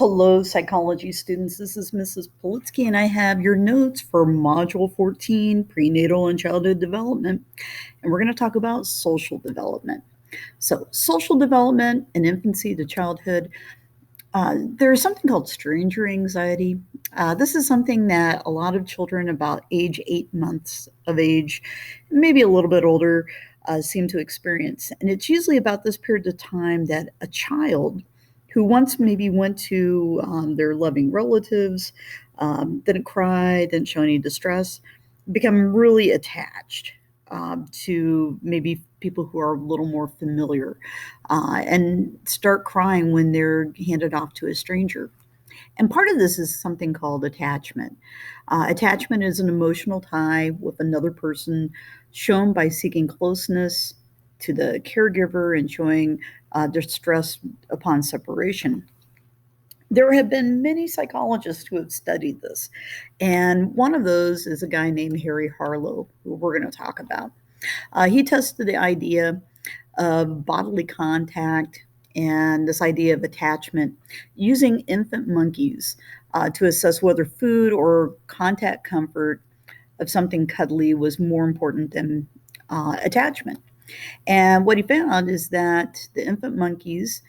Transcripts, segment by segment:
Hello, psychology students. This is Mrs. Politsky, and I have your notes for Module 14, Prenatal and Childhood Development. And we're going to talk about social development. So, social development in infancy to childhood. There's something called stranger anxiety. This is something that a lot of children about age 8 months of age, maybe a little bit older, seem to experience. And it's usually about this period of time that a child who once maybe went to their loving relatives, didn't cry, didn't show any distress, become really attached to maybe people who are a little more familiar and start crying when they're handed off to a stranger. And part of this is something called attachment. Attachment is an emotional tie with another person shown by seeking closeness to the caregiver and showing distress upon separation. There have been many psychologists who have studied this, and one of those is a guy named Harry Harlow, who we're going to talk about. He tested the idea of bodily contact and this idea of attachment using infant monkeys to assess whether food or contact comfort of something cuddly was more important than attachment. And what he found is that the infant monkeys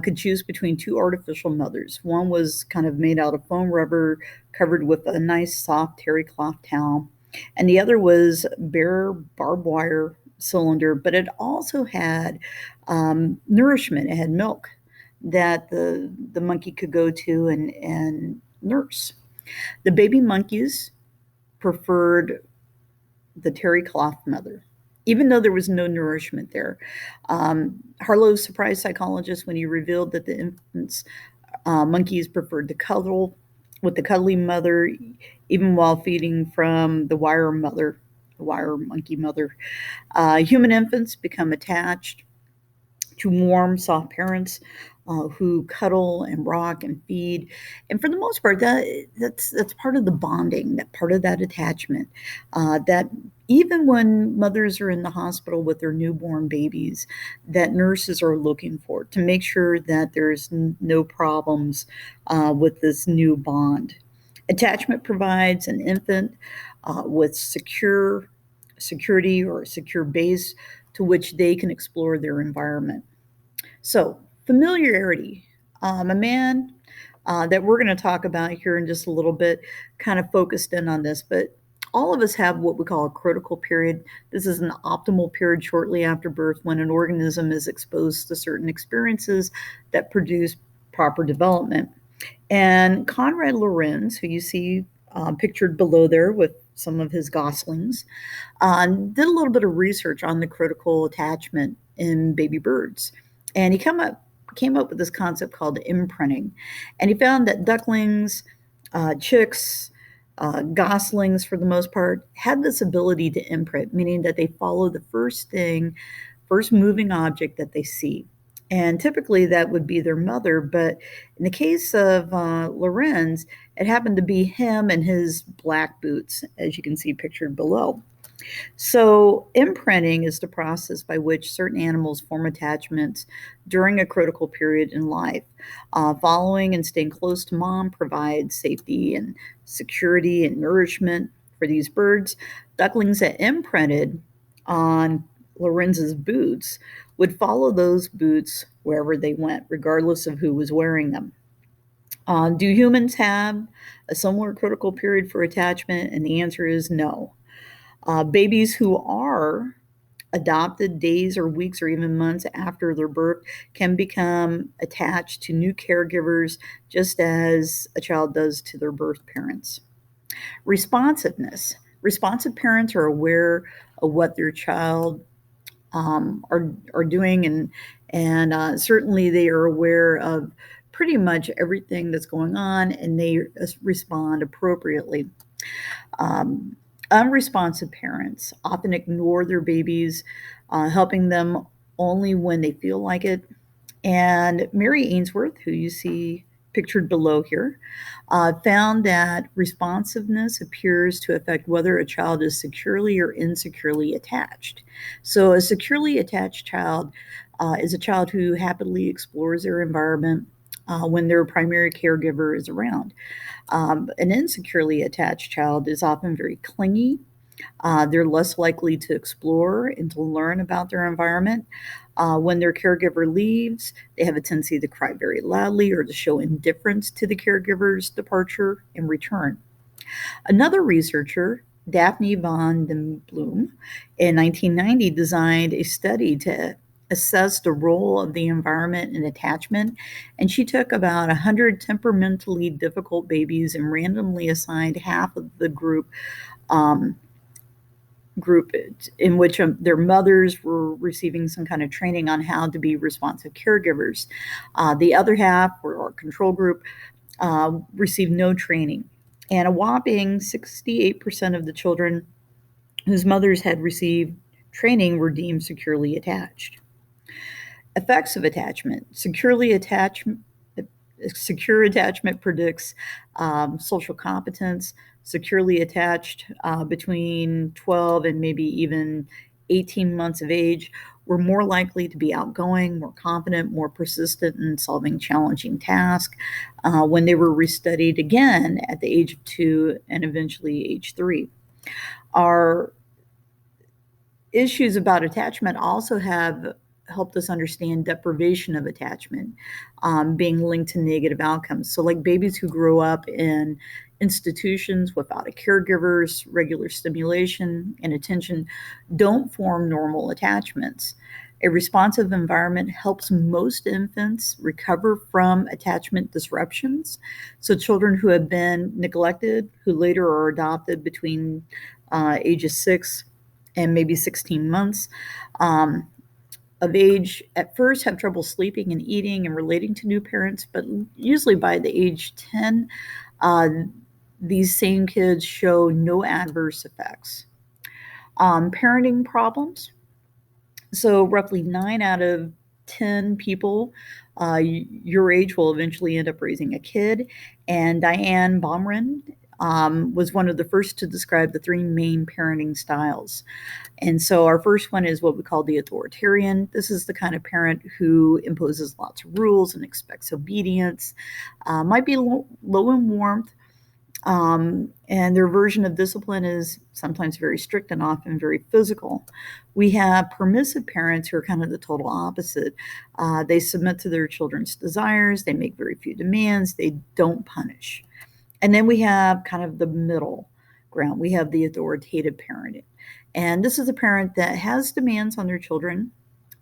could choose between two artificial mothers. One was kind of made out of foam rubber, covered with a nice soft terry cloth towel, and the other was bare barbed wire cylinder, but it also had nourishment. It had milk that the monkey could go to and nurse. The baby monkeys preferred the terry cloth mother, even though there was no nourishment there. Harlow surprised psychologists when he revealed that the infants' monkeys preferred to cuddle with the cuddly mother, even while feeding from the wire mother, the wire monkey mother. Human infants become attached to warm, soft parents who cuddle and rock and feed, and for the most part, that's part of the bonding, that part of that attachment. That even when mothers are in the hospital with their newborn babies, that nurses are looking for to make sure that there's no problems with this new bond. Attachment provides an infant with security or a secure base to which they can explore their environment. So, familiarity. A man that we're going to talk about here in just a little bit kind of focused in on this, but all of us have what we call a critical period. This is an optimal period shortly after birth when an organism is exposed to certain experiences that produce proper development. And Conrad Lorenz, who you see pictured below there with some of his goslings, did a little bit of research on the critical attachment in baby birds. And he came up with this concept called imprinting. And he found that ducklings, chicks, goslings, for the most part, had this ability to imprint, meaning that they follow the first moving object that they see. And typically that would be their mother, but in the case of Lorenz, it happened to be him and his black boots, as you can see pictured below. So, imprinting is the process by which certain animals form attachments during a critical period in life. Following and staying close to mom provides safety and security and nourishment for these birds. Ducklings that imprinted on Lorenz's boots would follow those boots wherever they went, regardless of who was wearing them. Do humans have a similar critical period for attachment? And the answer is no. Babies who are adopted days or weeks or even months after their birth can become attached to new caregivers just as a child does to their birth parents. Responsiveness. Responsive parents are aware of what their child are doing, and certainly they are aware of pretty much everything that's going on, and they respond appropriately. Um, Unresponsive parents often ignore their babies, helping them only when they feel like it. And Mary Ainsworth, who you see pictured below here, found that responsiveness appears to affect whether a child is securely or insecurely attached. So, a securely attached child is a child who happily explores their environment, when their primary caregiver is around. An insecurely attached child is often very clingy. They're less likely to explore and to learn about their environment. When their caregiver leaves, they have a tendency to cry very loudly or to show indifference to the caregiver's departure and return. Another researcher, Daphne von den Bloom, in 1990 designed a study to assess the role of the environment in attachment. And she took about 100 temperamentally difficult babies and randomly assigned half of the um, group in which their mothers were receiving some kind of training on how to be responsive caregivers. The other half, or our control group, received no training. And a whopping 68% of the children whose mothers had received training were deemed securely attached. Effects of attachment. Secure attachment predicts social competence. Securely attached between 12 and maybe even 18 months of age were more likely to be outgoing, more confident, more persistent in solving challenging tasks when they were restudied again at the age of 2 and eventually age 3. Our issues about attachment also have helped us understand deprivation of attachment being linked to negative outcomes. So, like babies who grow up in institutions without a caregiver's regular stimulation and attention don't form normal attachments. A responsive environment helps most infants recover from attachment disruptions. So, children who have been neglected, who later are adopted between ages 6 and maybe 16 months, of age at first have trouble sleeping and eating and relating to new parents, but usually by the age 10, these same kids show no adverse effects. Parenting problems. So, roughly 9 out of 10 people your age will eventually end up raising a kid. And Diane Baumrind was one of the first to describe the 3 main parenting styles. And so our first one is what we call the authoritarian. This is the kind of parent who imposes lots of rules and expects obedience, might be low in warmth, and their version of discipline is sometimes very strict and often very physical. We have permissive parents who are kind of the total opposite. They submit to their children's desires, they make very few demands, they don't punish. And then we have kind of the middle ground. We have the authoritative parent. And this is a parent that has demands on their children.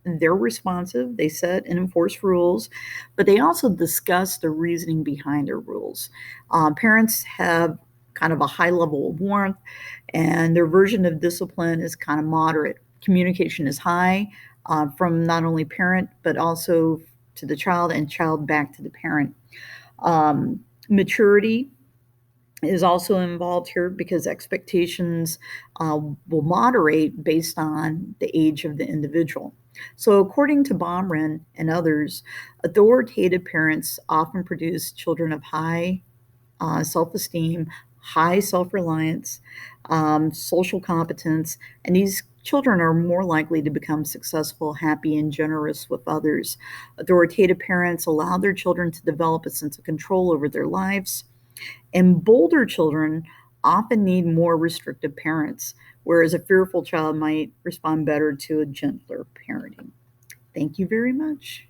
They're responsive, they set and enforce rules, but they also discuss the reasoning behind their rules. Parents have kind of a high level of warmth, and their version of discipline is kind of moderate. Communication is high from not only parent, but also to the child and child back to the parent. Maturity is also involved here because expectations will moderate based on the age of the individual. So, according to Baumrind and others, authoritative parents often produce children of high self esteem, high self reliance, social competence, and these children are more likely to become successful, happy, and generous with others. Authoritative parents allow their children to develop a sense of control over their lives. And bolder children often need more restrictive parents, whereas a fearful child might respond better to a gentler parenting. Thank you very much.